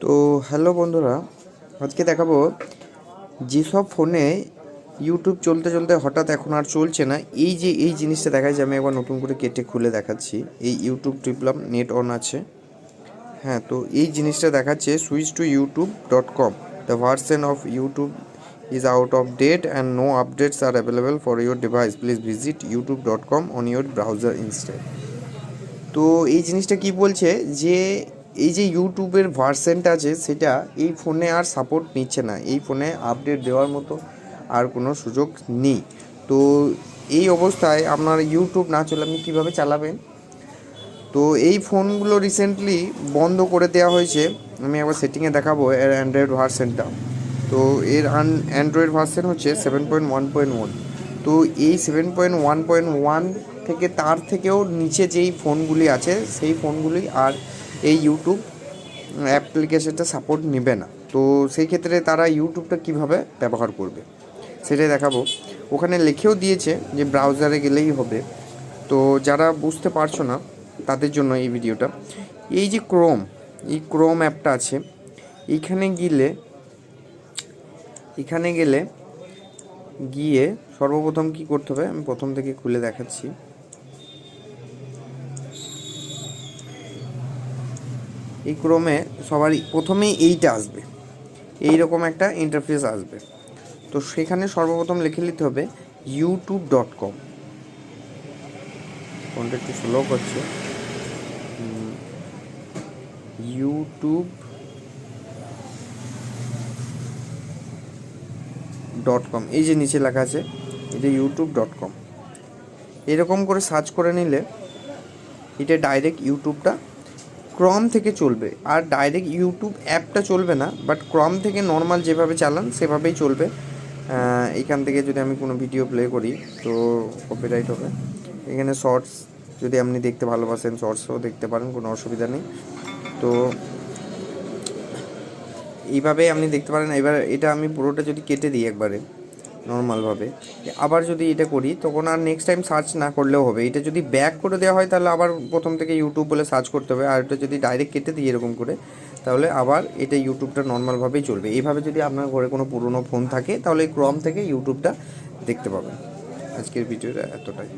তো হ্যালো বন্ধুরা, আজকে দেখাবো যেসব ফোনে ইউটিউব চলতে চলতে হঠাৎ এখন আর চলছে না। এই জিনিসটা দেখাচ্ছে, আমি একবার নতুন করে কেটে খুলে দেখাচ্ছি। এই ইউটিউব টিপলাম, নেট অন আছে। হ্যাঁ, তো এই জিনিসটা দেখাচ্ছে switch to youtube.com, the version of YouTube is out of date and no updates are available for your device, please visit youtube.com on your browser instead। তো এই জিনিসটা কি বলছে যে এই যে ইউটিউবের ভার্সনটা আছে সেটা এই ফোনে আর সাপোর্ট নিচ্ছে না, এই ফোনে আপডেট দেওয়ার মতো আর কোনো সুযোগ নেই। তো এই অবস্থায় আপনার ইউটিউব না চলে আপনি কীভাবে চালাবেন? তো এই ফোনগুলো রিসেন্টলি বন্ধ করে দেওয়া হয়েছে। আমি একবার সেটিংয়ে দেখাবো এর অ্যান্ড্রয়েড ভার্সনটা। তো এর অ্যান্ড্রয়েড ভার্সন হচ্ছে 7.1.1। তো এই 7.1.1 থেকে তার থেকেও নিচে যেই ফোনগুলি আছে সেই ফোনগুলি আর এই ইউটিউব অ্যাপ্লিকেশনটা সাপোর্ট নেবে না। তো সেই ক্ষেত্রে তারা ইউটিউবটা কীভাবে ব্যবহার করবে সেটাই দেখাবো। ওখানে লিখেও দিয়েছে যে ব্রাউজারে গেলেই হবে। তো যারা বুঝতে পারছো না তাদের জন্য এই ভিডিওটা। এই যে এই ক্রোম অ্যাপটা আছে, এখানে গেলে গিয়ে সর্বপ্রথম কি করতে হবে আমি প্রথম থেকে খুলে দেখাচ্ছি। এই ক্রোমে সবারই প্রথমেই এইটা আসবে, এইরকম একটা ইন্টারফেস আসবে। তো সেখানে সর্বপ্রথম লিখে নিতে হবে youtube.com। ফোনটা একটু স্লো করছে। youtube.com, এই যে নিচে লেখা আছে এটা youtube.com। এরকম করে সার্চ করে নিলে এটা ডাইরেক্ট ইউটিউবটা ক্রম থেকে চলবে, আর ডাইরেক্ট ইউটিউব অ্যাপটা চলবে না, বাট ক্রম থেকে নর্মাল যেভাবে চালান সেভাবেই চলবে। এখান থেকে যদি আমি কোনো ভিডিও প্লে করি তো কপিরাইট হবে। এখানে শর্টস যদি আপনি দেখতে ভালোবাসেন শর্টসও দেখতে পারেন, কোনো অসুবিধা নেই। তো এইভাবেই আপনি দেখতে পারেন। এবার এটা আমি পুরোটা যদি কেটে দিই একবারে নর্মালভাবে, আবার যদি এটা করি তখন আর নেক্সট টাইম সার্চ না করলেও হবে। এটা যদি ব্যাক করে দেওয়া হয় তাহলে আবার প্রথম থেকে ইউটিউব বলে সার্চ করতে হবে, আর এটা যদি ডাইরেক্ট কেটে দিই এরকম করে তাহলে আবার এটা ইউটিউবটা নর্মালভাবেই চলবে। এইভাবে যদি আপনার ঘরে কোনো পুরনো ফোন থাকে তাহলে এই ক্রম থেকে ইউটিউবটা দেখতে পাবেন। আজকের ভিডিওটা এতটাই।